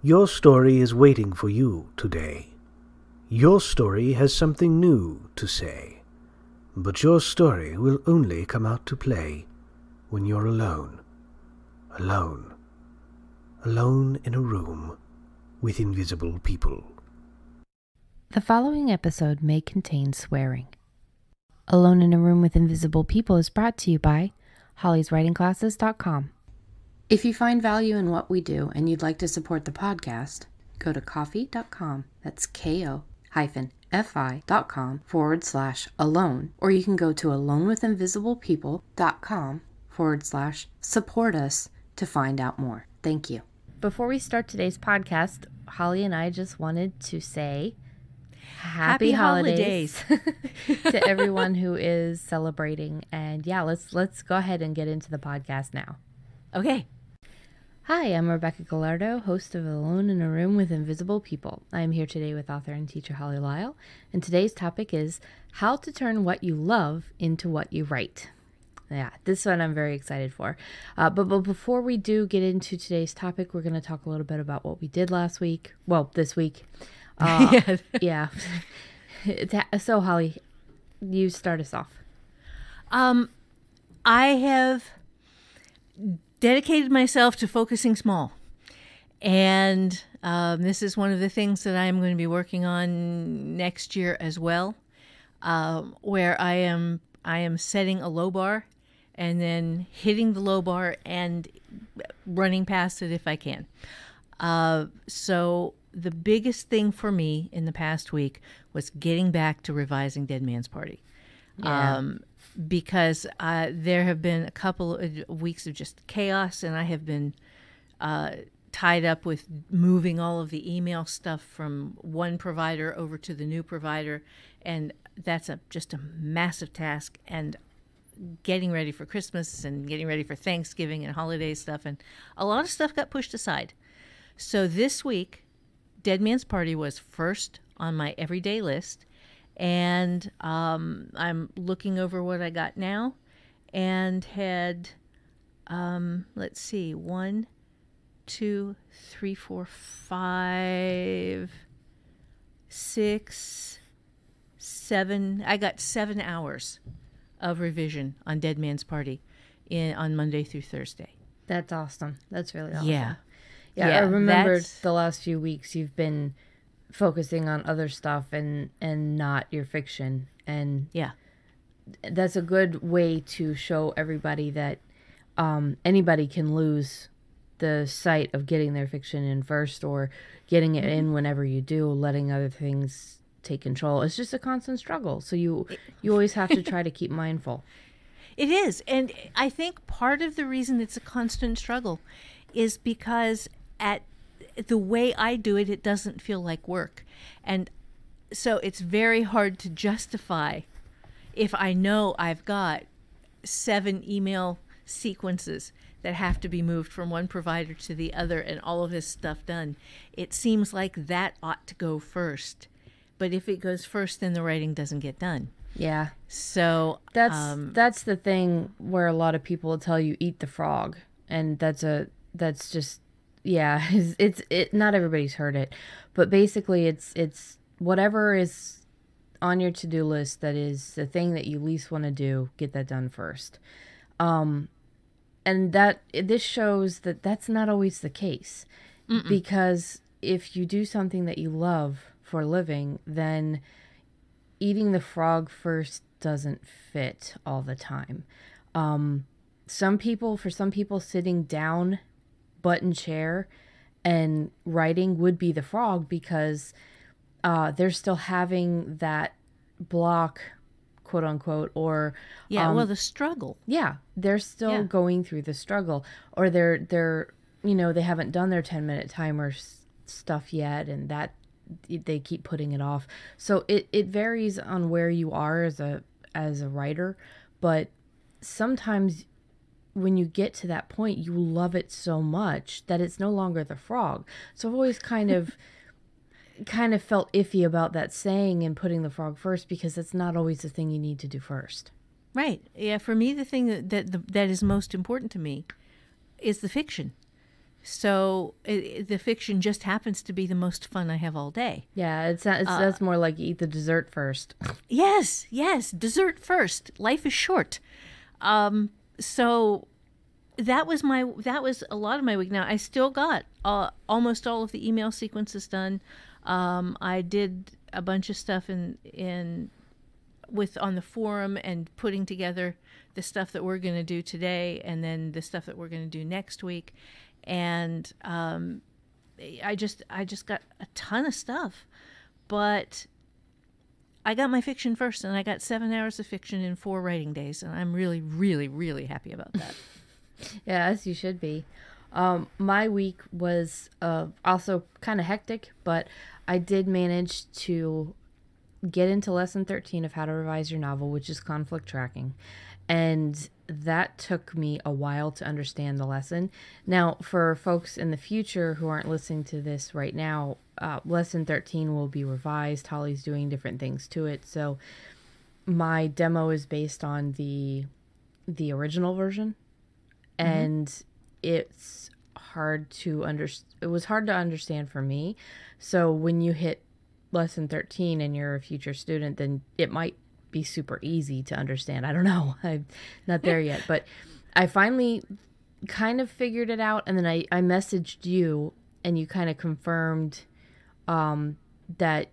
Your story is waiting for you today. Your story has something new to say. But your story will only come out to play when you're alone. Alone. Alone in a room with invisible people. The following episode may contain swearing. Alone in a Room with Invisible People is brought to you by hollyswritingclasses.com. If you find value in what we do and you'd like to support the podcast, go to ko-fi.com. That's ko-fi.com/alone. Or you can go to alonewithinvisiblepeople.com/support us to find out more. Thank you. Before we start today's podcast, Holly and I just wanted to say Happy holidays to everyone who is celebrating. And yeah, let's go ahead and get into the podcast now. Okay. Hi, I'm Rebecca Galardo, host of Alone in a Room with Invisible People. I am here today with author and teacher Holly Lisle, and today's topic is how to turn what you love into what you write. Yeah, this one I'm very excited for. But before we do get into today's topic, we're going to talk a little bit about what we did last week. Well, this week. Yeah. So, Holly, you start us off. I have dedicated myself to focusing small. And this is one of the things that I'm going to be working on next year as well, where I am setting a low bar and then hitting the low bar and running past it if I can. So the biggest thing for me in the past week was getting back to revising Dead Man's Party. Yeah. Because there have been a couple of weeks of just chaos, and I have been tied up with moving all of the email stuff from one provider over to the new provider, and that's just a massive task, and getting ready for Christmas and getting ready for Thanksgiving and holiday stuff, and a lot of stuff got pushed aside. So this week, Dead Man's Party was first on my everyday list. And I'm looking over what I got now and had, let's see, 1, 2, 3, 4, 5, 6, 7. I got 7 hours of revision on Dead Man's Party on Monday through Thursday. That's awesome. That's really awesome. Yeah. Yeah, I remember the last few weeks you've been focusing on other stuff and not your fiction, and yeah, that's a good way to show everybody that anybody can lose the sight of getting their fiction in first, or getting it in whenever you do, letting other things take control. It's just a constant struggle, so you always have to try to keep mindful. It is, and I think part of the reason it's a constant struggle is because at the way I do it, it doesn't feel like work. And so it's very hard to justify if I know I've got 7 email sequences that have to be moved from one provider to the other and all of this stuff done. It seems like that ought to go first. But if it goes first, then the writing doesn't get done. Yeah. So that's the thing where a lot of people will tell you eat the frog, and that's just, yeah, it's not everybody's heard it, but basically it's whatever is on your to-do list that is the thing that you least want to do, get that done first. And this shows that that's not always the case. Because if you do something that you love for a living, then eating the frog first doesn't fit all the time. For some people, sitting down, button chair, and writing would be the frog, because they're still having that block, quote unquote, or the struggle. Yeah, they're still going through the struggle, or they're they haven't done their 10-minute timer stuff yet, and that they keep putting it off. So it varies on where you are as a writer, but sometimes when you get to that point, you love it so much that it's no longer the frog. So I've always kind of felt iffy about that saying and putting the frog first, because it's not always the thing you need to do first. Right. Yeah. For me, the thing that is most important to me is the fiction. So the fiction just happens to be the most fun I have all day. Yeah, that's more like eat the dessert first. Yes, dessert first. Life is short. So that was a lot of my week. Now I still got almost all of the email sequences done. I did a bunch of stuff on the forum and putting together the stuff that we're going to do today, and then the stuff that we're going to do next week. And I just got a ton of stuff, but I got my fiction first, and I got 7 hours of fiction in 4 writing days, and I'm really, really, really happy about that. Yeah, as you should be. My week was also kind of hectic, but I did manage to get into lesson 13 of How to Revise Your Novel, which is conflict tracking. And that took me a while to understand the lesson. Now, for folks in the future who aren't listening to this right now, lesson 13 will be revised. Holly's doing different things to it. So my demo is based on the original version. And it's hard to it was hard to understand for me. So when you hit lesson 13 and you're a future student, then it might be super easy to understand. I don't know. I'm not there yet, but I finally kind of figured it out. And then I messaged you, and you kind of confirmed that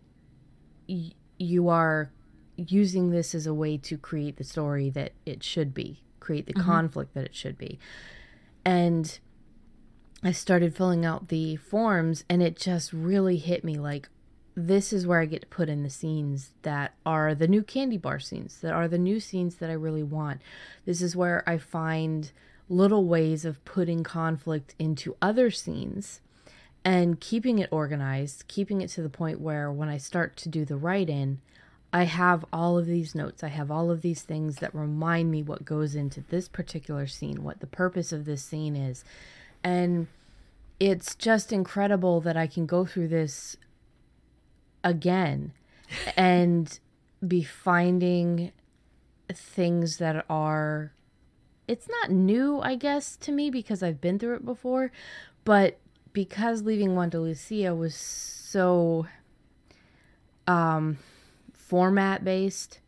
you are using this as a way to create the story that it should be, create the conflict that it should be. And I started filling out the forms, and it just really hit me like, this is where I get to put in the scenes that are the new candy bar scenes, that are the new scenes that I really want. This is where I find little ways of putting conflict into other scenes and keeping it organized, keeping it to the point where when I start to do the write-in, I have all of these notes. I have all of these things that remind me what goes into this particular scene, what the purpose of this scene is. And it's just incredible that I can go through this again and be finding things that are, it's not new, I guess, to me because I've been through it before, but because Leaving Wanda Lucia was so format based,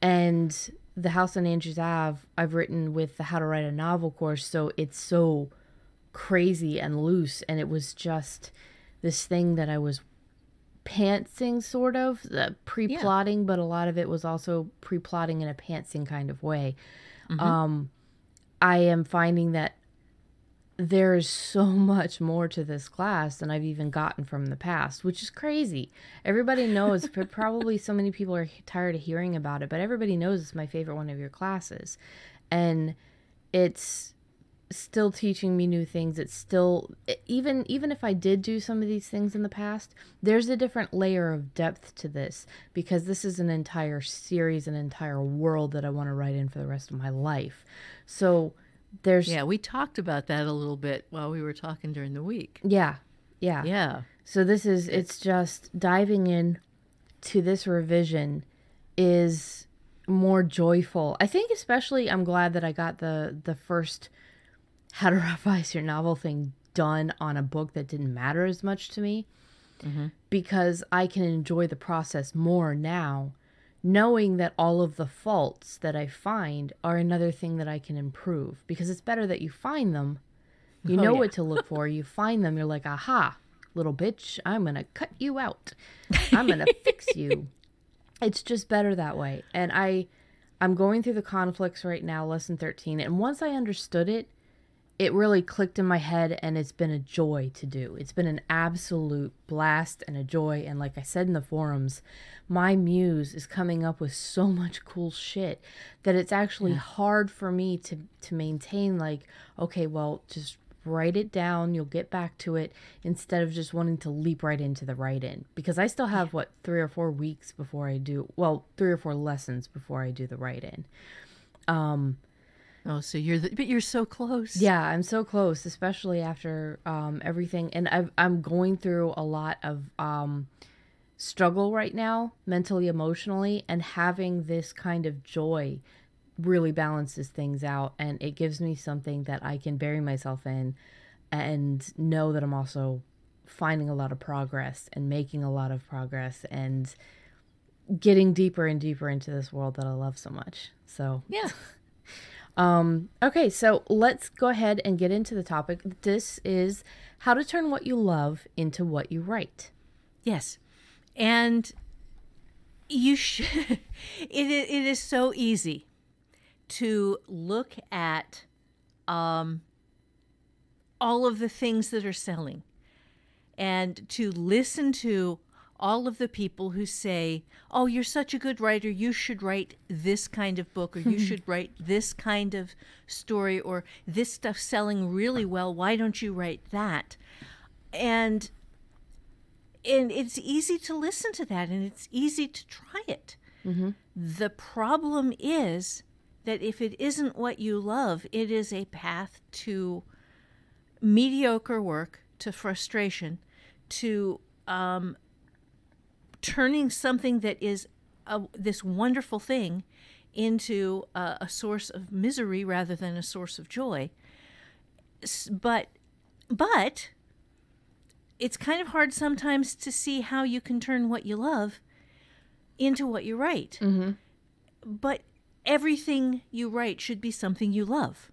and the House on Andrews Ave I've written with the How to Write a Novel course, so it's so crazy and loose, and it was just this thing that I was pantsing, sort of pre-plotting, but a lot of it was also pre-plotting in a pantsing kind of way. I am finding that there is so much more to this class than I've even gotten from the past, which is crazy. Everybody knows, but probably so many people are tired of hearing about it, but everybody knows it's my favorite one of your classes. And it's still teaching me new things. It's still, even if I did do some of these things in the past, there's a different layer of depth to this, because this is an entire series, an entire world that I want to write in for the rest of my life. So there's... Yeah, we talked about that a little bit while we were talking during the week. Yeah. So this is, it's just diving in to this revision is more joyful. I think especially I'm glad that I got the first How to Revise Your Novel thing done on a book that didn't matter as much to me, because I can enjoy the process more now, knowing that all of the faults that I find are another thing that I can improve, because it's better that you find them. You know what to look for. You find them. You're like, aha, little bitch, I'm going to cut you out. I'm going to fix you. It's just better that way. And I'm going through the conflicts right now, lesson 13. And once I understood it, it really clicked in my head, and it's been a joy to do. It's been an absolute blast and a joy. And like I said in the forums, my muse is coming up with so much cool shit that it's actually hard for me to maintain, like, okay, well, just write it down. You'll get back to it, instead of just wanting to leap right into the write-in. Because I still have, 3 or 4 weeks before I do, 3 or 4 lessons before I do the write-in. Oh, so you're so close. Yeah, I'm so close, especially after everything. And I'm going through a lot of struggle right now, mentally, emotionally, and having this kind of joy really balances things out, and it gives me something that I can bury myself in and know that I'm also finding a lot of progress and making a lot of progress and getting deeper and deeper into this world that I love so much. So Yeah. Okay, so let's go ahead and get into the topic. This is how to turn what you love into what you write. Yes. And you should, it is so easy to look at all of the things that are selling and to listen to all of the people who say, oh, you're such a good writer, you should write this kind of book, or you should write this kind of story, or this stuff's selling really well, why don't you write that? And it's easy to listen to that, and it's easy to try it. Mm-hmm. The problem is that if it isn't what you love, it is a path to mediocre work, to frustration, to turning something that is this wonderful thing into a source of misery rather than a source of joy. But it's kind of hard sometimes to see how you can turn what you love into what you write. Mm-hmm. But everything you write should be something you love.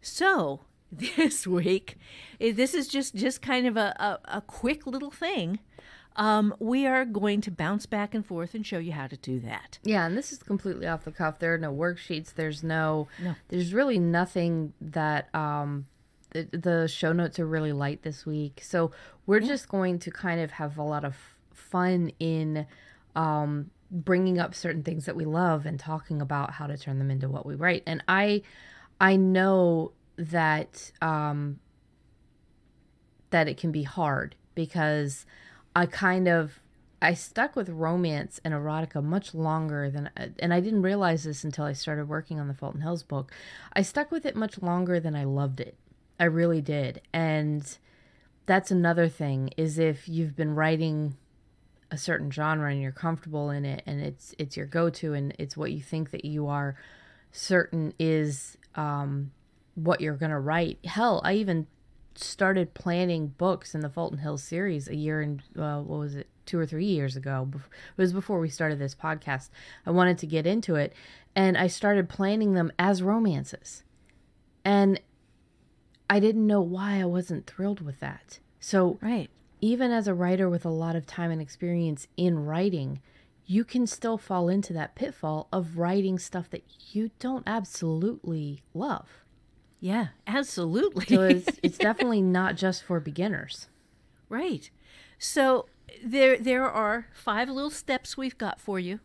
So this week, this is just kind of a quick little thing. We are going to bounce back and forth and show you how to do that. Yeah, and this is completely off the cuff. There are no worksheets. There's there's really nothing that the show notes are really light this week. So we're just going to kind of have a lot of fun in bringing up certain things that we love and talking about how to turn them into what we write. And I know that that it can be hard because I stuck with romance and erotica much longer than, and I didn't realize this until I started working on the Fulton Hills book. I stuck with it much longer than I loved it. I really did. And that's another thing, is if you've been writing a certain genre and you're comfortable in it and it's your go-to and it's what you think that you are certain is what you're going to write. Hell, I even started planning books in the Fulton Hills series a year and 2 or 3 years ago. It was before we started this podcast. I wanted to get into it, and I started planning them as romances, and I didn't know why I wasn't thrilled with that. So even as a writer with a lot of time and experience in writing, you can still fall into that pitfall of writing stuff that you don't absolutely love. Yeah, absolutely. So it's definitely not just for beginners. Right. So there are 5 little steps we've got for you,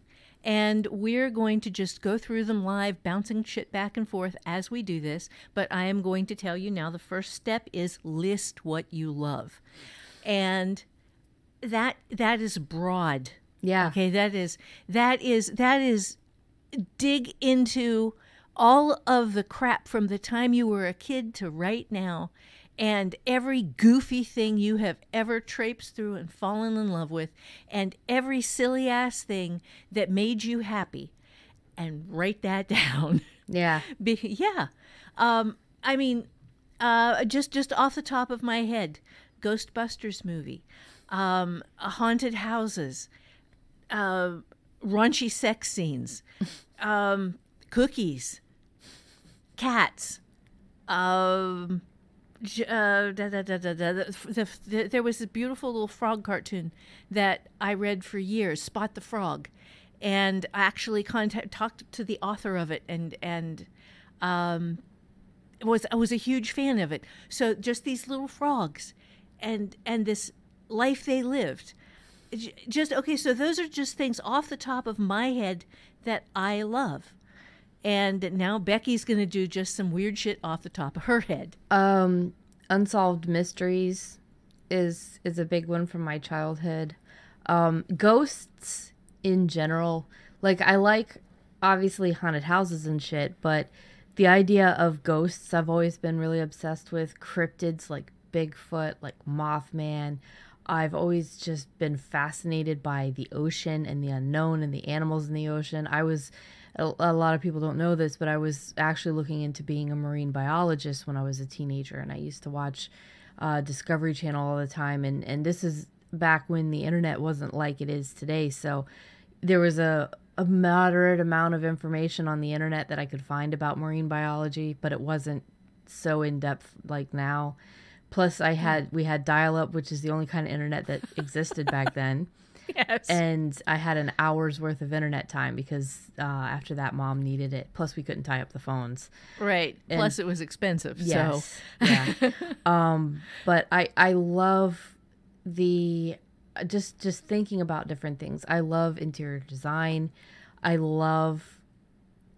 and we're going to just go through them live, bouncing shit back and forth as we do this. But I am going to tell you now, the first step is list what you love. And that is broad. Yeah. Okay, that is dig into all of the crap from the time you were a kid to right now, and every goofy thing you have ever traipsed through and fallen in love with, and every silly ass thing that made you happy, and write that down. Yeah. Yeah. I mean, just off the top of my head, Ghostbusters movie, haunted houses, raunchy sex scenes, cookies, cats. There was a beautiful little frog cartoon that I read for years, Spot the Frog, and I actually talked to the author of it, and was a huge fan of it. So just these little frogs, and this life they lived. Just okay. So those are just things off the top of my head that I love. And now Becky's going to do just some weird shit off the top of her head. Unsolved mysteries is a big one from my childhood. Ghosts in general. Like, I like, obviously, haunted houses and shit, but the idea of ghosts I've always been really obsessed with. Cryptids like Bigfoot, like Mothman, I've always just been fascinated by the ocean and the unknown and the animals in the ocean. A lot of people don't know this, but I was actually looking into being a marine biologist when I was a teenager, and I used to watch Discovery Channel all the time. And this is back when the internet wasn't like it is today. So there was a moderate amount of information on the internet that I could find about marine biology, but it wasn't so in depth like now. Plus, we had dial-up, which is the only kind of internet that existed back then. Yes. And I had an hour's worth of internet time because after that, Mom needed it. Plus, we couldn't tie up the phones. Right. Plus, it was expensive. Yes. So. Yeah. But I love the just thinking about different things. I love interior design. I love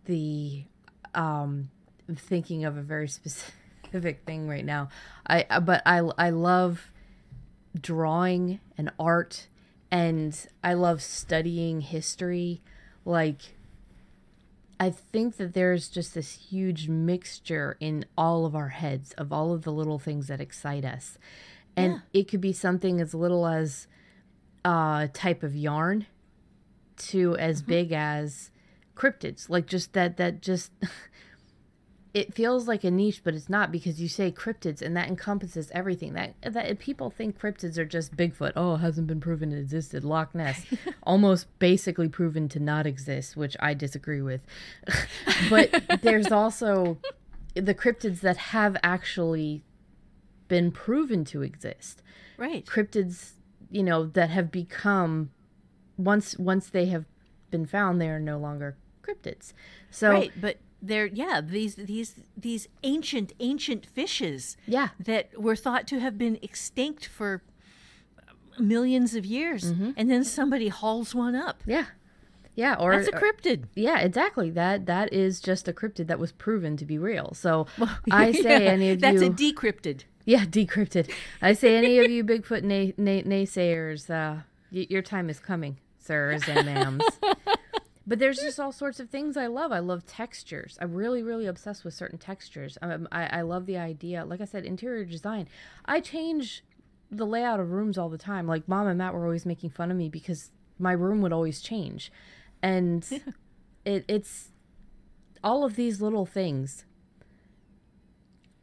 the thinking of a very specific thing right now. But I love drawing and art. And I love studying history. Like, I think that there's just this huge mixture in all of our heads of all of the little things that excite us. And it could be something as little as a type of yarn to as big as cryptids. Like, just that just... It feels like a niche, but it's not, because you say cryptids and that encompasses everything. That people think cryptids are just Bigfoot. Oh, it hasn't been proven it existed. Loch Ness, almost basically proven to not exist, which I disagree with. But there's also the cryptids that have actually been proven to exist. Right. Cryptids, that have become, once they have been found, they are no longer cryptids. So, right, but they're these ancient fishes that were thought to have been extinct for millions of years, and then somebody hauls one up. Or that's a cryptid. Yeah, exactly. That is just a cryptid that was proven to be real. So I say any of that's you, a decryptid. Yeah, decrypted. I say any of you Bigfoot naysayers, your time is coming, sirs and ma'ams. But there's just all sorts of things I love. I love textures. I'm really, really obsessed with certain textures. I love the idea. Like I said, interior design. I change the layout of rooms all the time. Like, Mom and Matt were always making fun of me because my room would always change. And it's all of these little things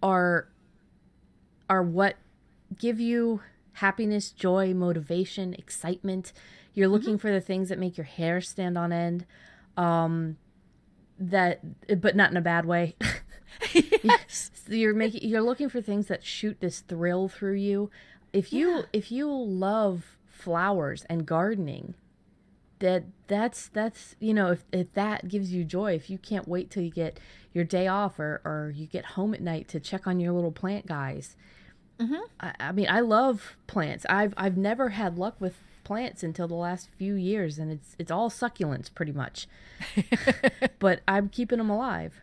are what give you happiness, joy, motivation, excitement. You're looking for the things that make your hair stand on end, but not in a bad way. Yes. You're looking for things that shoot this thrill through you. If you love flowers and gardening, that's if that gives you joy, if you can't wait till you get your day off or you get home at night to check on your little plant guys. I mean, I love plants. I've never had luck with plants until the last few years, and it's all succulents pretty much. But I'm keeping them alive.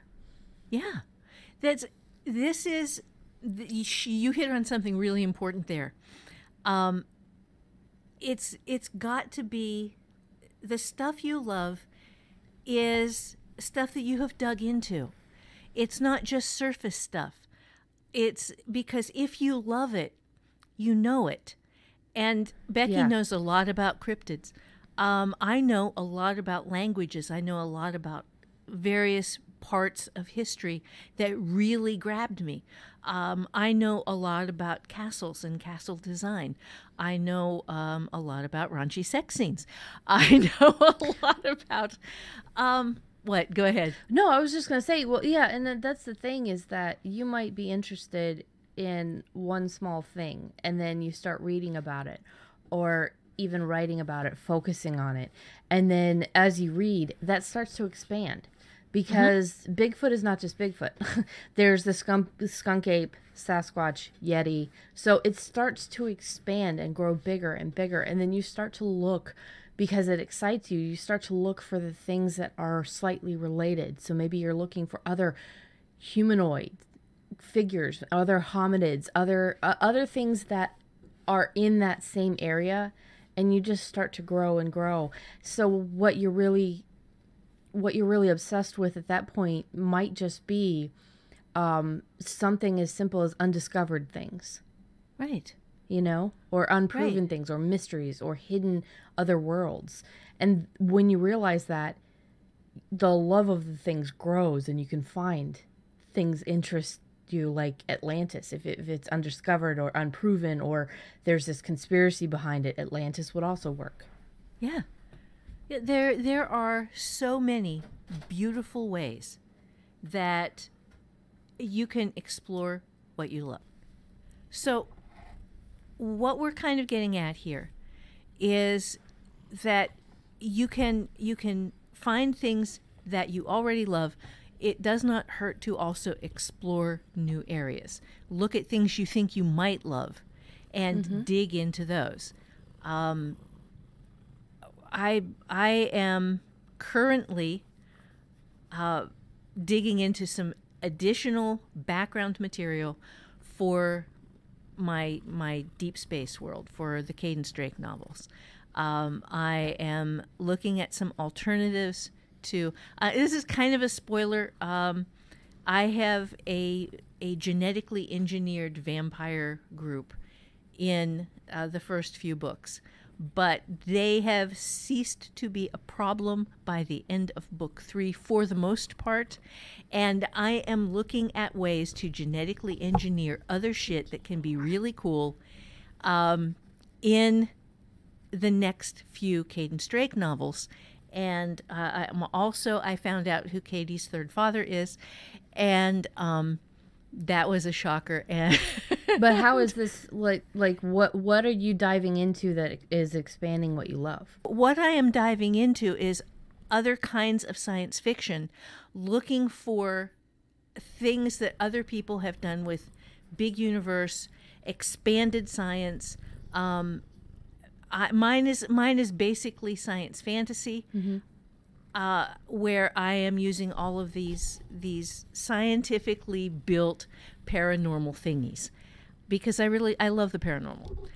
Yeah, you hit on something really important there. It's got to be the stuff you love is stuff that you have dug into. It's not just surface stuff. It's because if you love it, you know it. And Becky knows a lot about cryptids. I know a lot about languages. I know a lot about various parts of history that really grabbed me. I know a lot about castles and castle design. I know a lot about raunchy sex scenes. I know a lot about... what? Go ahead. No, I was just going to say, well, yeah, and that's the thing, is that you might be interested in one small thing, and then you start reading about it, or even writing about it, focusing on it. And then as you read, that starts to expand, because Bigfoot is not just Bigfoot. There's the skunk ape, Sasquatch, Yeti. So it starts to expand and grow bigger and bigger. And then you start to look, because it excites you, you start to look for the things that are slightly related. So maybe you're looking for other humanoid figures, other hominids, other things that are in that same area, and you just start to grow and grow. So what you're really obsessed with at that point might just be something as simple as undiscovered things. Right. or unproven Right. things or mysteries or hidden other worlds. And when you realize that, the love of the things grows and you can find things interest you, like Atlantis. If it's undiscovered or unproven, or there's this conspiracy behind it, Atlantis would also work. Yeah. There are so many beautiful ways that you can explore what you love. So what we're kind of getting at here is that you can find things that you already love. It does not hurt to also explore new areas. Look at things you think you might love and dig into those. I am currently digging into some additional background material for my deep space world, for the Cadence Drake novels. I am looking at some alternatives to. This is kind of a spoiler. I have a genetically engineered vampire group in the first few books, but they have ceased to be a problem by the end of book 3 for the most part. And I am looking at ways to genetically engineer other shit that can be really cool in the next few Cadence Drake novels. And I found out who Katie's third father is, and that was a shocker. And But how is this like what are you diving into that is expanding what you love? what I am diving into is other kinds of science fiction, looking for things that other people have done with big universe, expanded science. Mine is basically science fantasy, where I am using all of these scientifically built paranormal thingies, because I love the paranormal,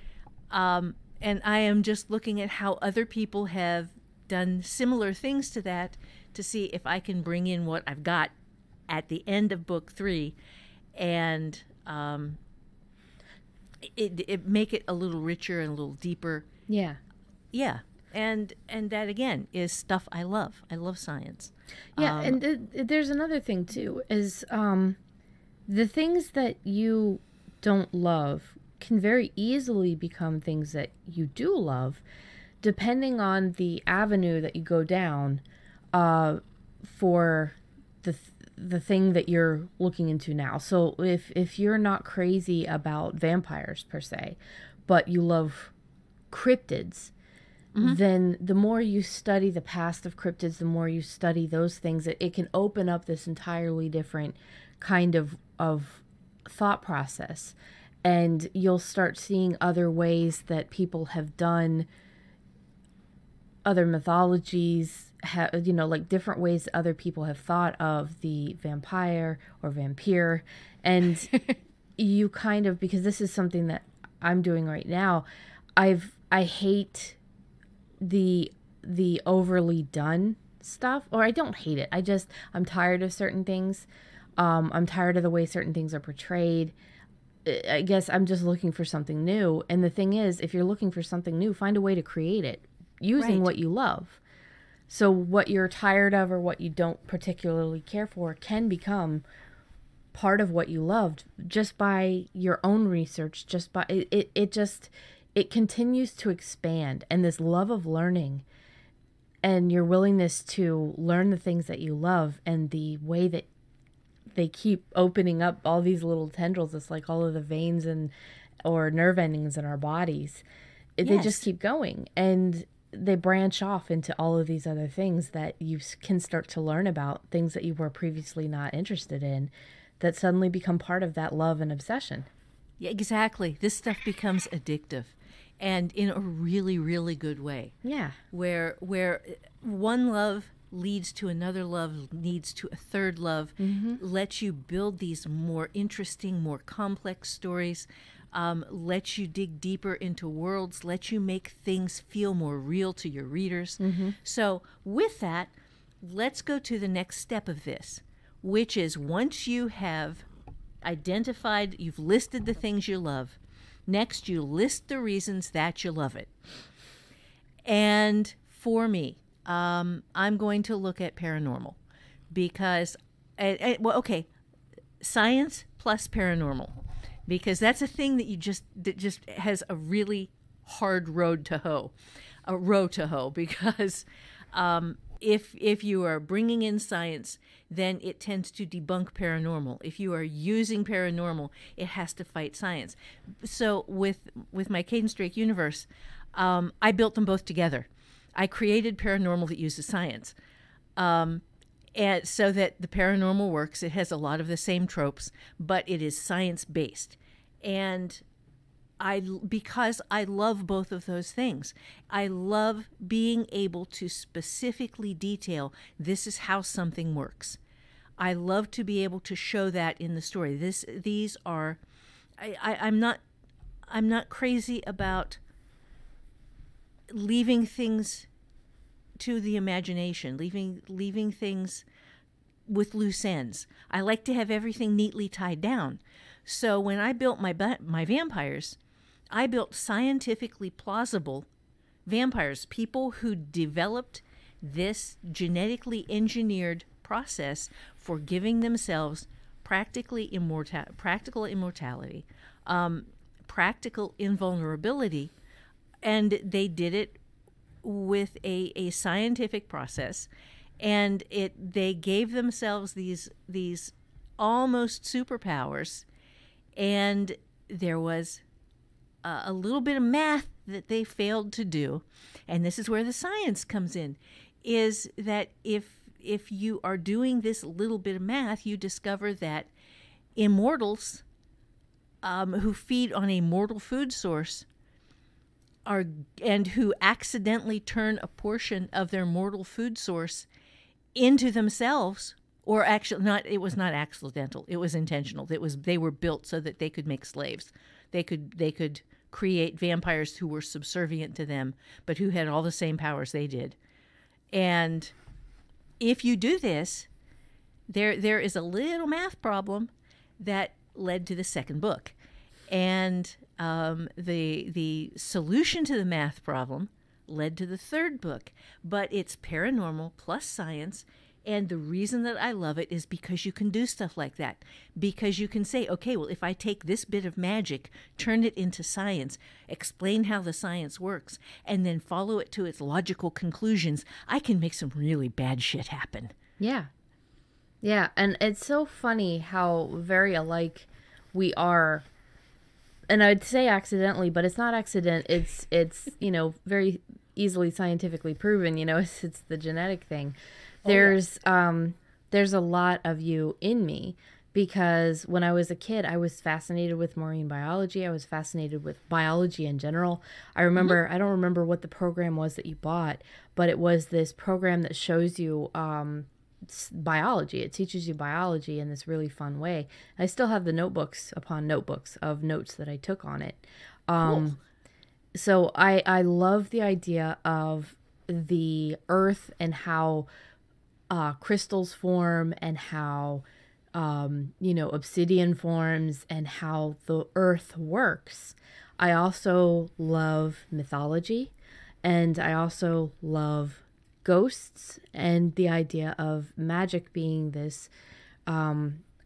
and I am just looking at how other people have done similar things to that to see if I can bring in what I've got at the end of book 3, and it make it a little richer and a little deeper. Yeah. Yeah. And that again is stuff I love. I love science. Yeah, and there's another thing too, is the things that you don't love can very easily become things that you do love, depending on the avenue that you go down for the thing that you're looking into now. So if you're not crazy about vampires per se, but you love cryptids, then the more you study the past of cryptids, the more you study those things, it can open up this entirely different kind of thought process. And you'll start seeing other ways that people have done other mythologies, like different ways that other people have thought of the vampire or vampire. And you kind of, because this is something that I'm doing right now, I hate the overly done stuff, or I don't hate it. I'm tired of certain things. I'm tired of the way certain things are portrayed. I guess I'm just looking for something new. And the thing is, if you're looking for something new, find a way to create it using what you love. So what you're tired of or what you don't particularly care for can become part of what you loved just by your own research, just by it continues to expand. And this love of learning and your willingness to learn the things that you love, and the way that they keep opening up all these little tendrils, it's like all of the veins or nerve endings in our bodies. They just keep going, and they branch off into all of these other things that you can start to learn about, things that you were previously not interested in, that suddenly become part of that love and obsession. Yeah, exactly. This stuff becomes addictive, and in a really, really good way. Yeah. Where one love leads to another love, leads to a third love, lets you build these more interesting, more complex stories, lets you dig deeper into worlds, lets you make things feel more real to your readers. So with that, let's go to the next step of this, which is, once you have identified, you've listed the things you love, Next, you list the reasons that you love it. And for me, I'm going to look at paranormal because, well, okay, science plus paranormal, because that's a thing that just has a really hard row to hoe, because if you are bringing in science, then it tends to debunk paranormal. If you are using paranormal, it has to fight science. So with my Cadence Drake universe, I built them both together. I created paranormal that uses science. And so that the paranormal works. It has a lot of the same tropes, but it is science-based. And because I love both of those things. I love being able to specifically detail, this is how something works. I love to be able to show that in the story. These are, I'm not crazy about leaving things to the imagination, leaving things with loose ends. I like to have everything neatly tied down. So when I built my vampires, I built scientifically plausible vampires, people who developed this genetically engineered process for giving themselves practical immortality, practical invulnerability, and they did it with a scientific process, and they gave themselves these almost superpowers, and there was a little bit of math that they failed to do, and this is where the science comes in, is that if you are doing this little bit of math, you discover that immortals who feed on a mortal food source and who accidentally turn a portion of their mortal food source into themselves, or actually it was not accidental, it was intentional. They were built so that they could make slaves. They could create vampires who were subservient to them, but who had all the same powers they did. And if you do this, there is a little math problem that led to the second book. And the solution to the math problem led to the third book. But it's paranormal plus science. And the reason that I love it is because you can do stuff like that. Because you can say, okay, well, if I take this bit of magic, turn it into science, explain how the science works, and then follow it to its logical conclusions, I can make some really bad shit happen. Yeah. Yeah, and it's so funny how very alike we are. And I'd say accidentally, but it's not accident. It's very easily scientifically proven, it's the genetic thing. There's a lot of you in me, because when I was a kid, I was fascinated with marine biology. I was fascinated with biology in general. I remember, I don't remember what the program was that you bought, but it was this program that shows you biology. It teaches you biology in this really fun way. I still have the notebooks upon notebooks of notes that I took on it. Cool. So I love the idea of the earth and how crystals form, and how obsidian forms, and how the earth works. I also love mythology, and I also love ghosts, and the idea of magic being this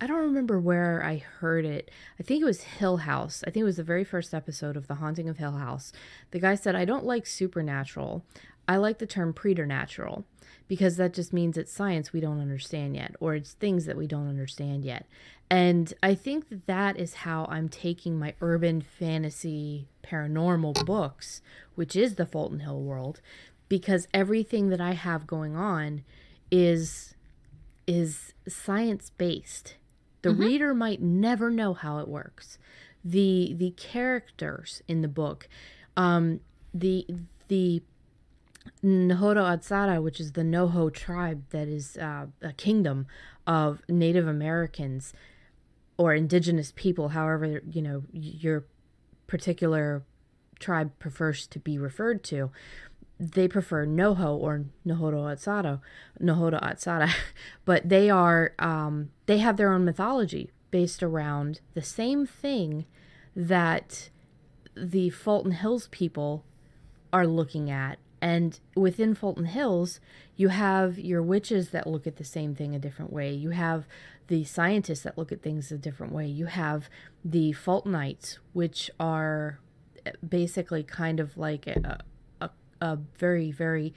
I don't remember where I heard it. I think it was Hill House. I think it was the very first episode of The Haunting of Hill House. The guy said, I don't like supernatural. I like the term preternatural, because that just means it's science we don't understand yet, or it's things that we don't understand yet. And I think that is how I'm taking my urban fantasy paranormal books, which is the Fulton Hill world, because everything that I have going on is science-based. The reader might never know how it works. The characters in the book, the Nahodo Atsara, which is the Noho tribe that is a kingdom of Native Americans or indigenous people, however your particular tribe prefers to be referred to. They prefer Noho or Nahodo Atsara, but they have their own mythology based around the same thing that the Fulton Hills people are looking at. And within Fulton Hills, you have your witches that look at the same thing a different way. You have the scientists that look at things a different way. You have the Fultonites, which are basically kind of like a very, very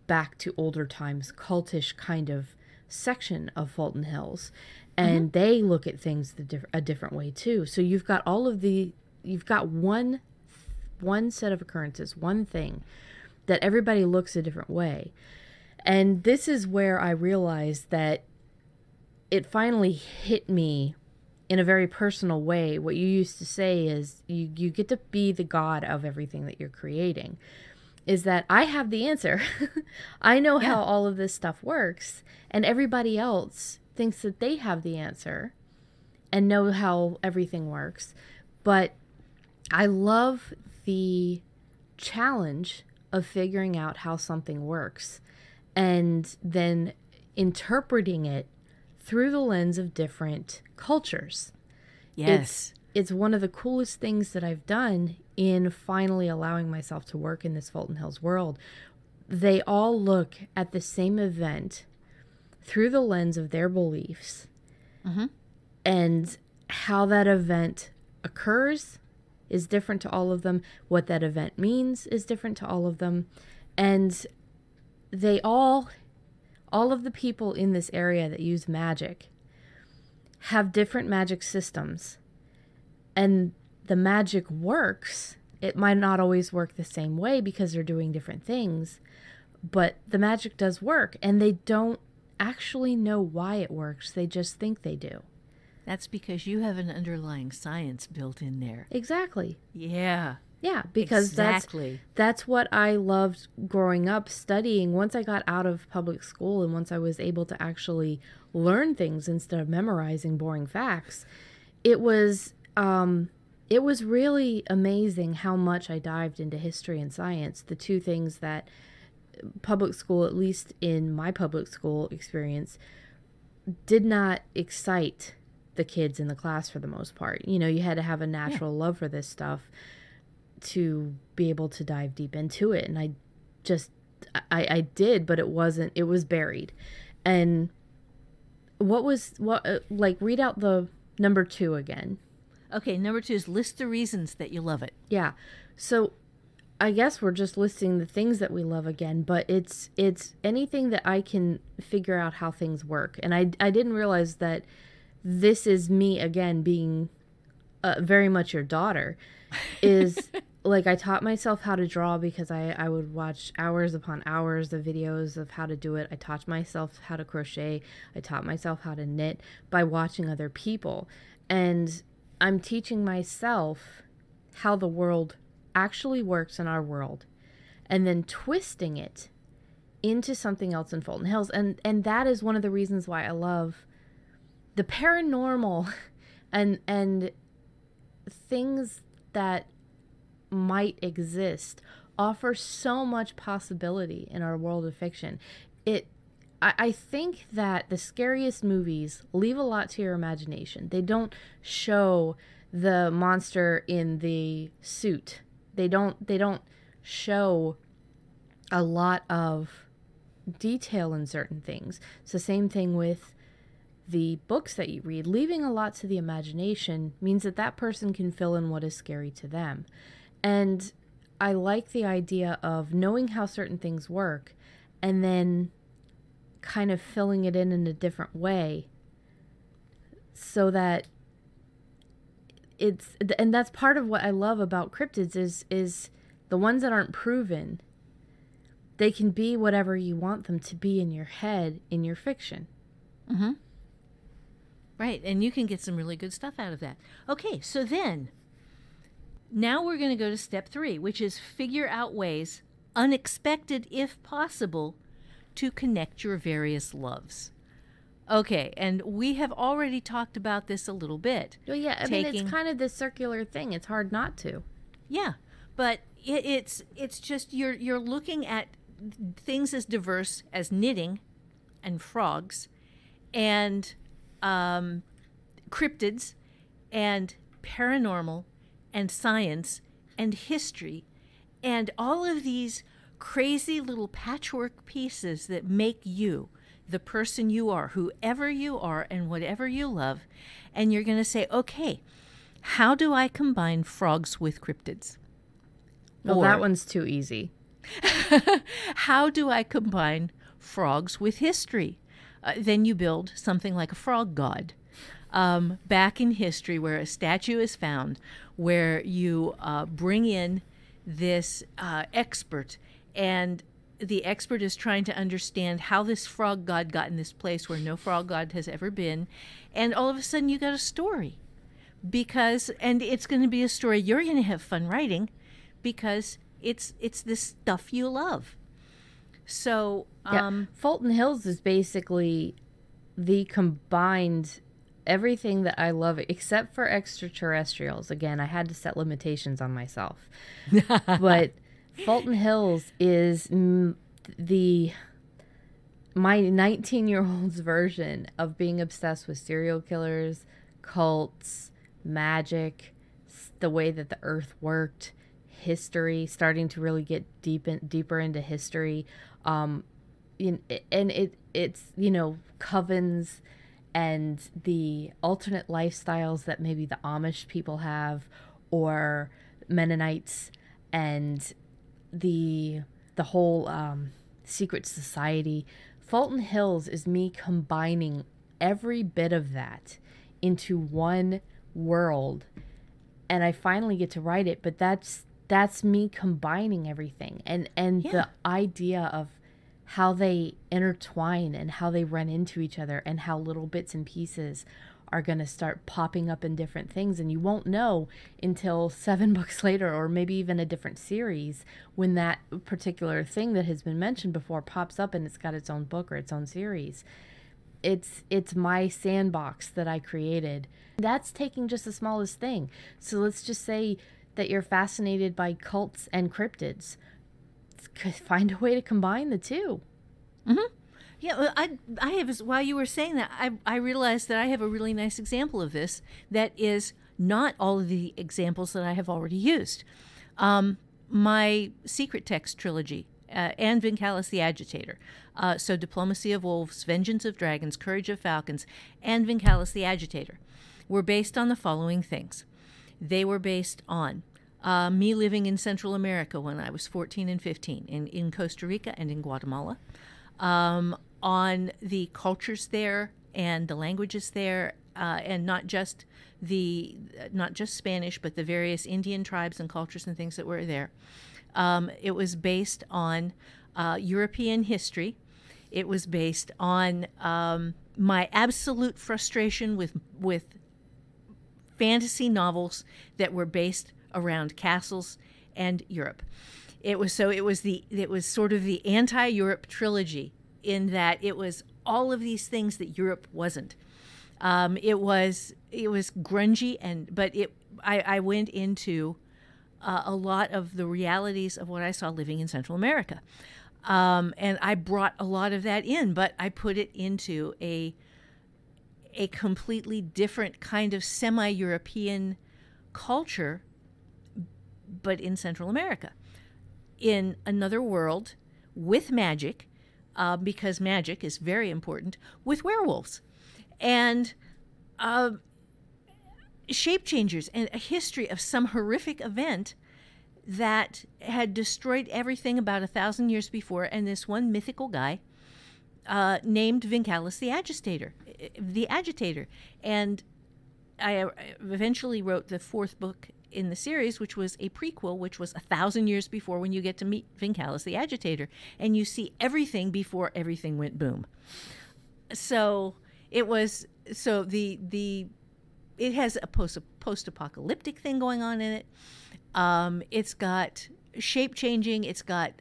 back to older times, cultish kind of section of Fulton Hills. And they look at things a different way too. So you've got you've got one set of occurrences, one thing that everybody looks a different way. And this is where I realized that it finally hit me in a very personal way. What you used to say is you get to be the god of everything that you're creating. Is that I have the answer. I know how all of this stuff works, and everybody else thinks that they have the answer and know how everything works. But I love the challenge of figuring out how something works and then interpreting it through the lens of different cultures. Yes. It's one of the coolest things that I've done in finally allowing myself to work in this Fulton Hills world. They all look at the same event through the lens of their beliefs, and how that event occurs is different to all of them. What that event means is different to all of them. And they all of the people in this area that use magic have different magic systems. And the magic works. It might not always work the same way because they're doing different things, but the magic does work, and they don't actually know why it works. They just think they do. That's because you have an underlying science built in there. Exactly. Yeah. Yeah, because that's what I loved growing up studying. Once I got out of public school and once I was able to actually learn things instead of memorizing boring facts, it was really amazing how much I dived into history and science, the two things that public school, at least in my public school experience, did not excite the kids in the class for the most part. You know, you had to have a natural love for this stuff to be able to dive deep into it. And I did, but it was buried. And read out the number 2 again. Okay, number 2 is list the reasons that you love it. Yeah. So I guess we're just listing the things that we love again, but it's anything that I can figure out how things work. And I didn't realize that this is me again being very much your daughter. Is like I taught myself how to draw because I would watch hours upon hours of videos of how to do it. I taught myself how to crochet. I taught myself how to knit by watching other people. And I'm teaching myself how the world actually works in our world and then twisting it into something else in Fulton Hills. And that is one of the reasons why I love the paranormal and things that might exist offer so much possibility in our world of fiction. I think that the scariest movies leave a lot to your imagination. They don't show the monster in the suit. They don't show a lot of detail in certain things. It's the same thing with the books that you read. Leaving a lot to the imagination means that person can fill in what is scary to them. And I like the idea of knowing how certain things work and then kind of filling it in a different way so that and that's part of what I love about cryptids is the ones that aren't proven, they can be whatever you want them to be in your head, in your fiction. Mm-hmm. Right, and you can get some really good stuff out of that. Okay, so then, now we're going to go to step 3, which is figure out ways, unexpected if possible, to connect your various loves. Okay, and we have already talked about this a little bit. Well, yeah, I mean, it's kind of this circular thing. It's hard not to. Yeah, but it's just you're looking at things as diverse as knitting and frogs and cryptids and paranormal and science and history and all of these crazy little patchwork pieces that make you the person you are, whoever you are and whatever you love. And you're going to say, okay, how do I combine frogs with cryptids? Well, Or, that one's too easy. how do I combine frogs with history? Then you build something like a frog god. Back in history, where a statue is found, where you bring in this expert, and the expert is trying to understand how this frog god got in this place where no frog god has ever been, and all of a sudden you got a story. And it's going to be a story you're going to have fun writing, because it's this stuff you love. So Fulton Hills is basically the combined everything that I love, except for extraterrestrials. Again, I had to set limitations on myself. But Fulton Hills is my 19-year-old's version of being obsessed with serial killers, cults, magic, the way that the earth worked, history, starting to really get deeper into history. And it's covens and the alternate lifestyles that maybe the Amish people have, or Mennonites, and the whole secret society. Fulton Hills is me combining every bit of that into one world, and I finally get to write it. But that's me combining everything, and the idea of how they intertwine and how they run into each other, and how little bits and pieces are going to start popping up in different things, and you won't know until 7 books later, or maybe even a different series, when that particular thing that has been mentioned before pops up and it's got its own book or its own series. It's my sandbox that I created. That's taking just the smallest thing. So let's just say that you're fascinated by cults and cryptids. Find a way to combine the two. Mm-hmm. Yeah, well, I have, while you were saying that, I realized that I have a really nice example of this that is not all of the examples that I have already used. My Secret Text trilogy, Anne Vincalis the Agitator, so Diplomacy of Wolves, Vengeance of Dragons, Courage of Falcons, and Vincalis the Agitator, were based on the following things. They were based on me living in Central America when I was 14 and 15, in Costa Rica and in Guatemala, on the cultures there and the languages there, and not just Spanish, but the various Indian tribes and cultures and things that were there. It was based on European history. It was based on my absolute frustration with fantasy novels that were based around castles and Europe. It was sort of the anti-Europe trilogy, in that it was all of these things that Europe wasn't. It was grungy, but I went into a lot of the realities of what I saw living in Central America, and I brought a lot of that in, but I put it into a completely different kind of semi-European culture, but in Central America, in another world, with magic, because magic is very important, with werewolves, and shape changers, and a history of some horrific event that had destroyed everything about 1,000 years before, and this one mythical guy named Vincalis the Agitator. And I eventually wrote the 4th book in the series, which was a prequel, which was 1,000 years before, when you get to meet Vincalis the Agitator, and you see everything before everything went boom. So it has a post-apocalyptic thing going on in it. It's got shape changing. It's got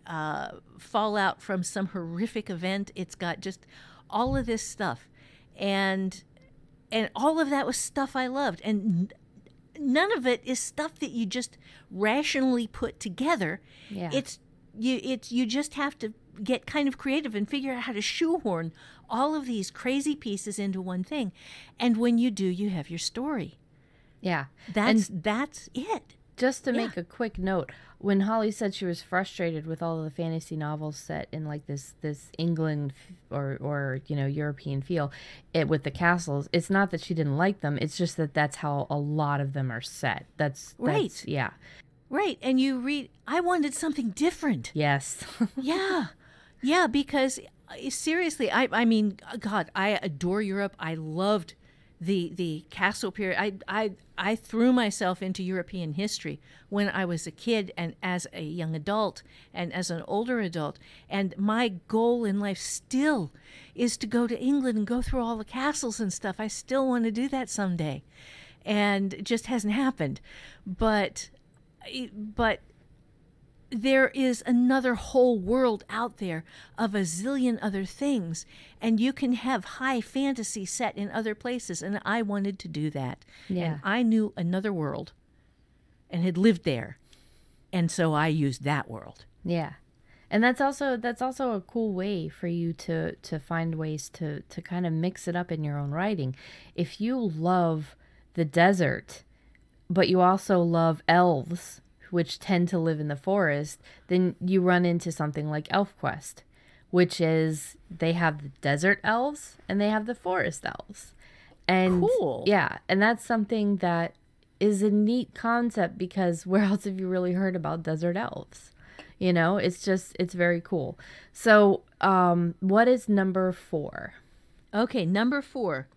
fallout from some horrific event. It's got just all of this stuff, and all of that was stuff I loved, and none of it is stuff that you just rationally put together. Yeah. You just have to get kind of creative and figure out how to shoehorn all of these crazy pieces into one thing. And when you do, you have your story. Yeah. That's it. just to make a quick note, when Holly said she was frustrated with all of the fantasy novels set in like this England or European feel, with the castles, it's not that she didn't like them. It's just that that's how a lot of them are set. That's yeah. Right. And you read, I wanted something different. Yes. Yeah. Yeah, because seriously, I mean, God, I adore Europe. I loved the castle period. I threw myself into European history when I was a kid and as a young adult and as an older adult. And my goal in life still is to go to England and go through all the castles and stuff. I still want to do that someday. And it just hasn't happened. But there is another whole world out there of a zillion other things, and you can have high fantasy set in other places, and I wanted to do that. Yeah. And I knew another world and had lived there, and so I used that world. Yeah. And that's also a cool way for you to find ways to kind of mix it up in your own writing. If you love the desert, but you also love elves, which tend to live in the forest, then you run into something like ElfQuest, which is they have the desert elves and they have the forest elves. And cool. Yeah, and that's something that is a neat concept, because where else have you really heard about desert elves? It's very cool. So, what is number 4? Okay, number 4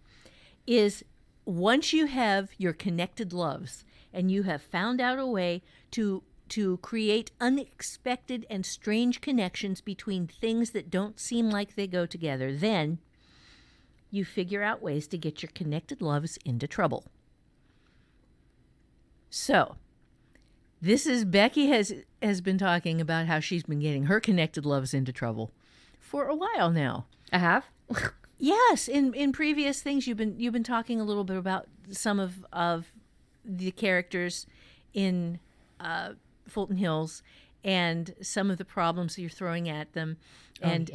is, once you have your connected loves and you have found out a way to create unexpected and strange connections between things that don't seem like they go together, then you figure out ways to get your connected loves into trouble. So, this is Becky has been talking about how she's been getting her connected loves into trouble for a while now. I have? Yes, in previous things you've been talking a little bit about some of the characters in Fulton Hills and some of the problems that you're throwing at them. And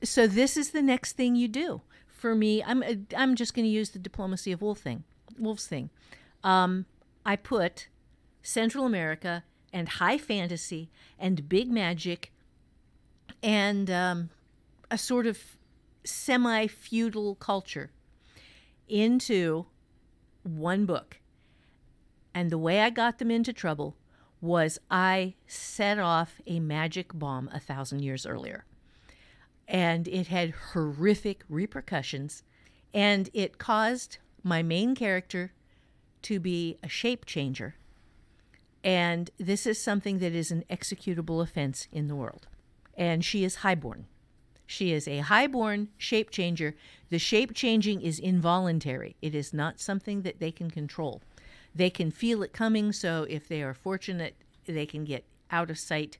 so this is the next thing you do. For me, I'm just going to use the diplomacy of wolves thing. I put Central America and high fantasy and big magic and a sort of semi-feudal culture into one book. And the way I got them into trouble was I set off a magic bomb 1,000 years earlier. And it had horrific repercussions. And it caused my main character to be a shape changer. And this is something that is an executable offense in the world. And she is highborn. She is a highborn shape changer. The shape changing is involuntary. It is not something that they can control. They can feel it coming, so if they are fortunate, they can get out of sight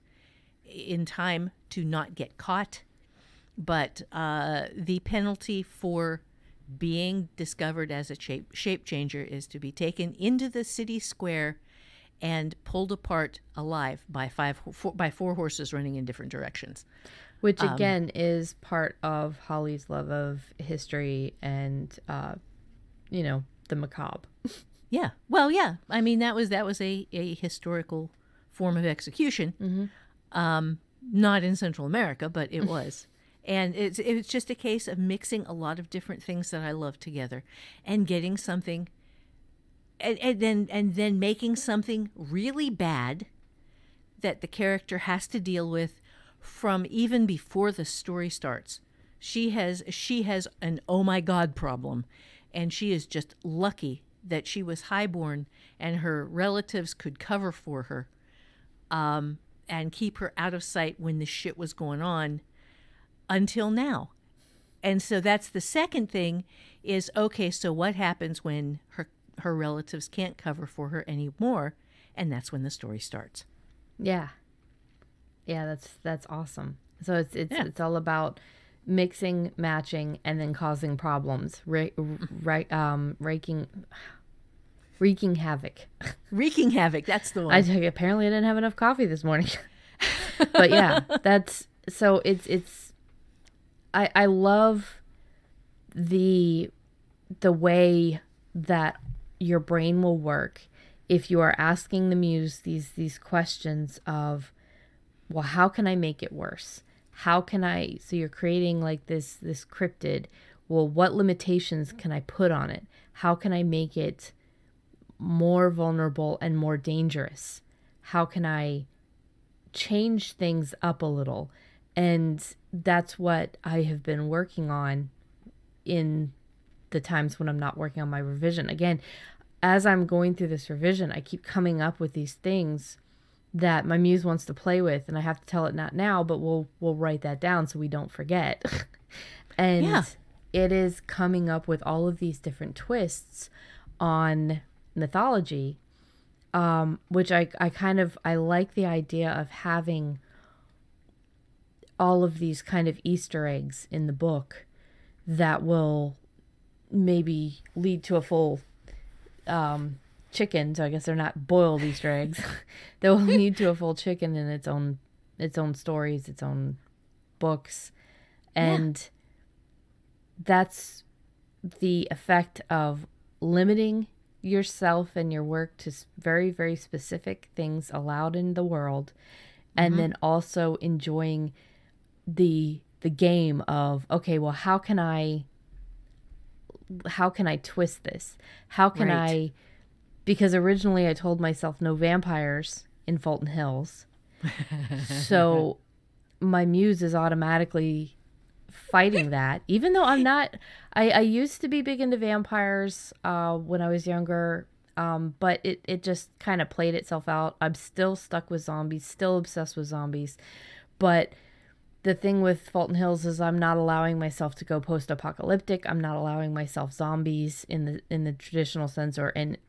in time to not get caught. But the penalty for being discovered as a shape changer is to be taken into the city square and pulled apart alive by 4 horses running in different directions. Which, again, is part of Holly's love of history and, the macabre. Yeah. Well, yeah. I mean, that was a historical form of execution. Mm-hmm. Not in Central America, but it was. And it's just a case of mixing a lot of different things that I love together and getting something, and then making something really bad that the character has to deal with from even before the story starts. She has an oh my God problem, and she is just lucky that she was highborn and her relatives could cover for her and keep her out of sight when the shit was going on until now. And so that's the second thing is, okay, so what happens when her relatives can't cover for her anymore? And that's when the story starts. Yeah. Yeah, that's awesome. So it's all about mixing, matching, and then causing problems, wreaking havoc. Wreaking havoc. That's the one. Apparently I didn't have enough coffee this morning, but yeah, that's so it's. I love the way that your brain will work if you are asking the muse these questions of, well, how can I make it worse? How can I, so you're creating like this cryptid. Well, what limitations can I put on it? How can I make it more vulnerable and more dangerous? How can I change things up a little? And that's what I have been working on in the times when I'm not working on my revision. Again, as I'm going through this revision, I keep coming up with these things that my muse wants to play with, and I have to tell it not now, but we'll write that down so we don't forget. And it is coming up with all of these different twists on mythology, which I like the idea of having all of these kind of Easter eggs in the book that will maybe lead to a full chicken. So I guess they're not boiled Easter eggs. That will lead to a full chicken in its own stories, its own books. And that's the effect of limiting yourself and your work to very, very specific things allowed in the world, and then also enjoying the game of, okay, well, how can I twist this? How can I, because originally I told myself no vampires in Fulton Hills. So my muse is automatically fighting that, even though I'm not. I used to be big into vampires when I was younger, but it just kind of played itself out. I'm still stuck with zombies, still obsessed with zombies, but the thing with Fulton Hills is I'm not allowing myself to go post-apocalyptic. I'm not allowing myself zombies in the traditional sense, and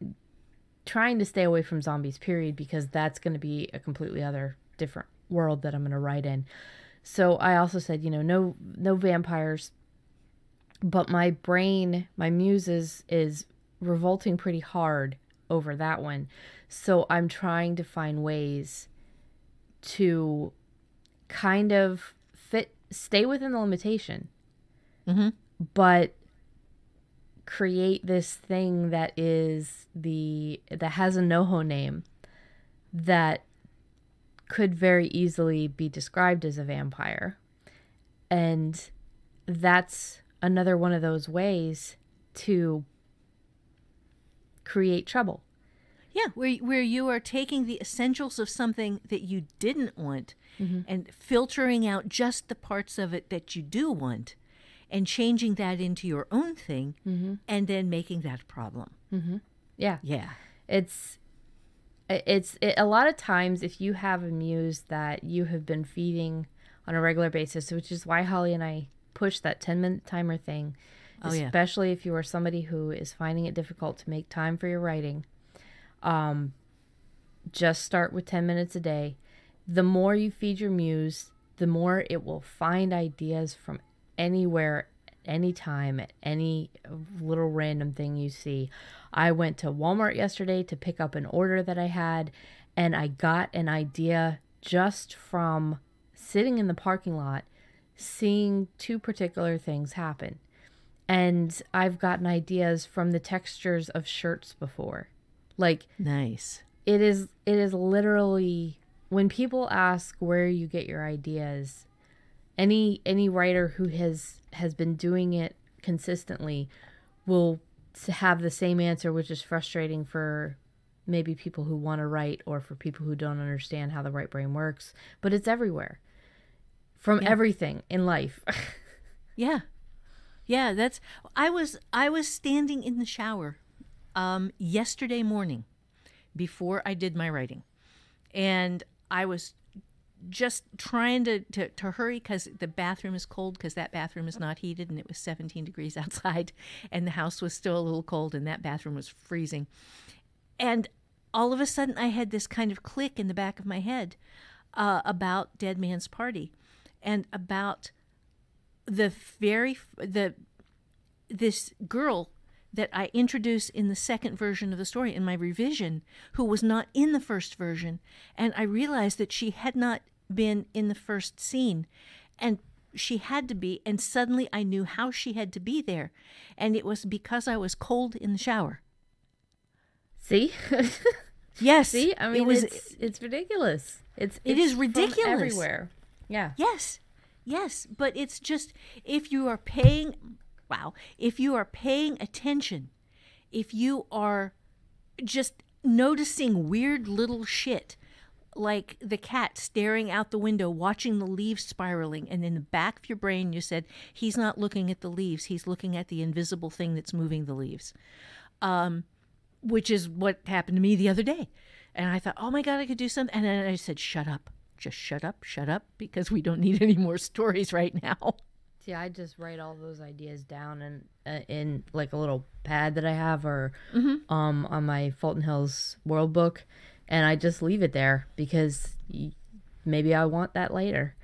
trying to stay away from zombies, period, because that's going to be a completely other different world that I'm going to write in. So I also said, no vampires, but my brain, my muse is revolting pretty hard over that one. So I'm trying to find ways to kind of stay within the limitation, but create this thing that has a NoHo name that could very easily be described as a vampire. And that's another one of those ways to create trouble. Yeah, where you are taking the essentials of something that you didn't want and filtering out just the parts of it that you do want and changing that into your own thing and then making that a problem. Yeah. It's a lot of times if you have a muse that you have been feeding on a regular basis, which is why Holly and I push that 10-minute timer thing, especially if you are somebody who is finding it difficult to make time for your writing. Just start with 10 minutes a day. The more you feed your muse, the more it will find ideas from anywhere, anytime, at any little random thing you see. I went to Walmart yesterday to pick up an order that I had, and I got an idea just from sitting in the parking lot, seeing two particular things happen. And I've gotten ideas from the textures of shirts before. Like, nice. It is literally, when people ask where you get your ideas, any writer who has been doing it consistently will have the same answer, which is frustrating for maybe people who want to write or for people who don't understand how the right brain works. But it's everywhere, from everything in life. Yeah, that's. I was standing in the shower yesterday morning before I did my writing, and I was just trying to hurry because the bathroom is cold, because that bathroom is not heated, and it was 17 degrees outside, and the house was still a little cold, and that bathroom was freezing. And all of a sudden I had this kind of click in the back of my head about Dead Man's Party, and about this girl that I introduced in the second version of the story, in my revision, who was not in the first version. And I realized that she had not been in the first scene, and she had to be, and suddenly I knew how she had to be there. And it was because I was cold in the shower. See? Yes. See, I mean, it's ridiculous. It is ridiculous. From everywhere. Yeah. Yes. Yes. But it's just, if you are paying attention, if you are just noticing weird little shit, like the cat staring out the window, watching the leaves spiraling, and in the back of your brain you said, he's not looking at the leaves, he's looking at the invisible thing that's moving the leaves, which is what happened to me the other day. And I thought, oh my God, I could do something. And then I said, shut up, just shut up, because we don't need any more stories right now. See, I just write all those ideas down in like a little pad that I have, or on my Fulton Hills World book, and I just leave it there because maybe I want that later.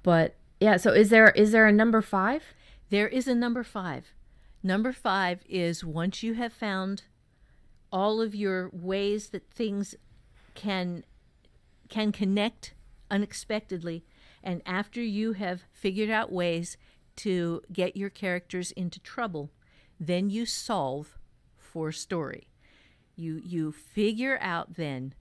But yeah, so is there a number 5? There is a number 5. Number 5 is, once you have found all of your ways that things can connect unexpectedly, and after you have figured out ways to get your characters into trouble, then you solve for story. You figure out then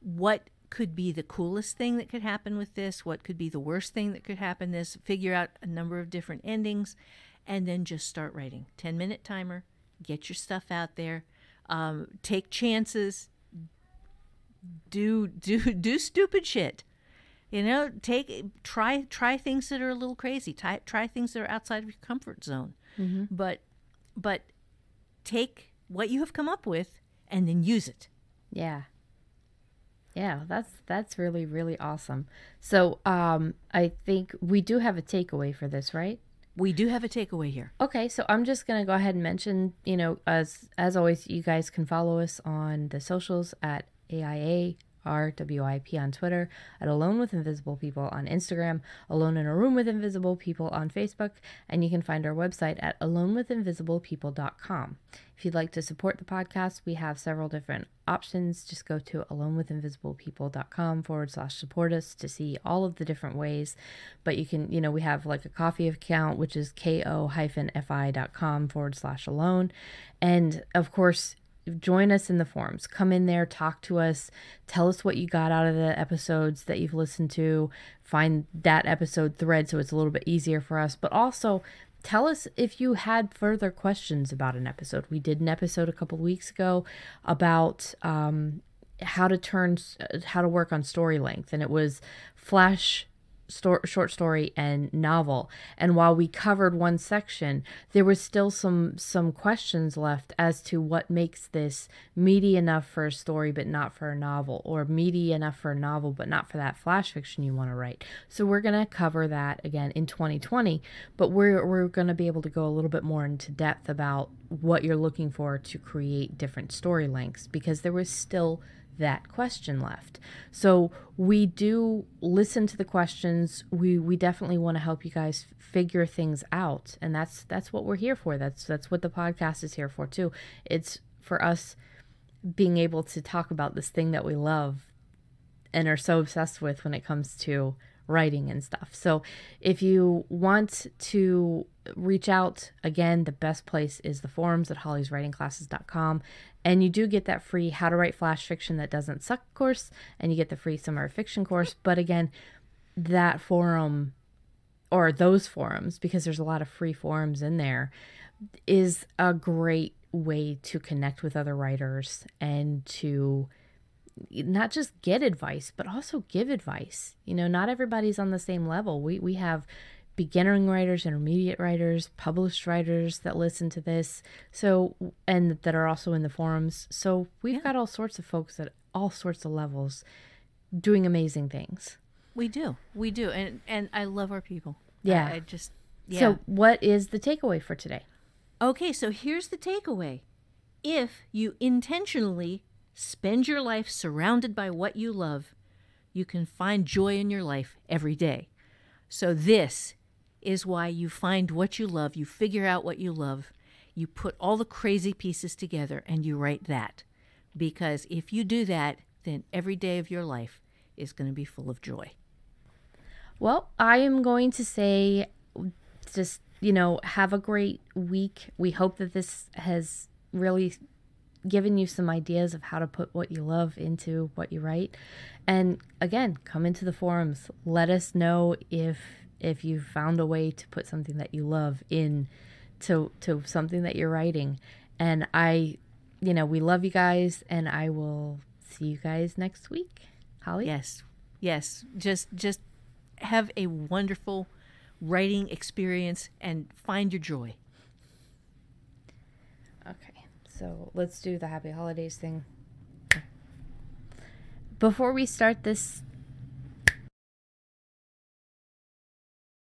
what could be the coolest thing that could happen with this, what could be the worst thing that could happen this, figure out a number of different endings, and then just start writing. 10-minute timer, get your stuff out there, take chances, do stupid shit. You know, try things that are a little crazy. Try things that are outside of your comfort zone. Mm-hmm. But take what you have come up with and then use it. Yeah. Yeah, that's really, really awesome. So I think we do have a takeaway for this, right? We do have a takeaway here. Okay, so I'm just going to go ahead and mention, as always, you guys can follow us on the socials at AIARWIP on Twitter, at Alone with Invisible People on Instagram, Alone in a Room with Invisible People on Facebook, and you can find our website at alonewithinvisiblepeople.com. If you'd like to support the podcast, we have several different options. Just go to alonewithinvisiblepeople.com/support us to see all of the different ways. But you can, we have like a coffee account, which is ko-fi.com/alone. And of course, join us in the forums. Come in there, talk to us, tell us what you got out of the episodes that you've listened to. Find that episode thread so it's a little bit easier for us. But also, tell us if you had further questions about an episode. We did an episode a couple weeks ago about how to work on story length, and it was flash short story and novel. And while we covered one section, there was still some questions left as to what makes this meaty enough for a story but not for a novel, or meaty enough for a novel but not for that flash fiction you want to write. So we're going to cover that again in 2020, but we're going to be able to go a little bit more into depth about what you're looking for to create different story lengths, because there was still that question left. So we do listen to the questions. We definitely want to help you guys figure things out, and that's what we're here for. That's what the podcast is here for too. It's for us being able to talk about this thing that we love and are so obsessed with when it comes to writing and stuff. So if you want to reach out, again, the best place is the forums at hollyswritingclasses.com. And you do get that free How to Write Flash Fiction That Doesn't Suck course, and you get the free Summer Fiction course. But again, that forum, or those forums, because there's a lot of free forums in there, is a great way to connect with other writers and to not just get advice, but also give advice. Not everybody's on the same level. We have beginning writers, intermediate writers, published writers that listen to this, so, and that are also in the forums. So we've got all sorts of folks at all sorts of levels doing amazing things. We do, and I love our people. Yeah, I just. Yeah. So what is the takeaway for today? Okay, so here's the takeaway. If you intentionally spend your life surrounded by what you love, you can find joy in your life every day. So this is why you find what you love, you figure out what you love, you put all the crazy pieces together, and you write that. Because if you do that, then every day of your life is going to be full of joy. Well, I am going to say, just, have a great week. We hope that this has really given you some ideas of how to put what you love into what you write. And again, come into the forums. Let us know if you've found a way to put something that you love in to something that you're writing. And we love you guys, and I will see you guys next week. Holly? Yes. Just have a wonderful writing experience and find your joy. Okay, so let's do the happy holidays thing. Before we start this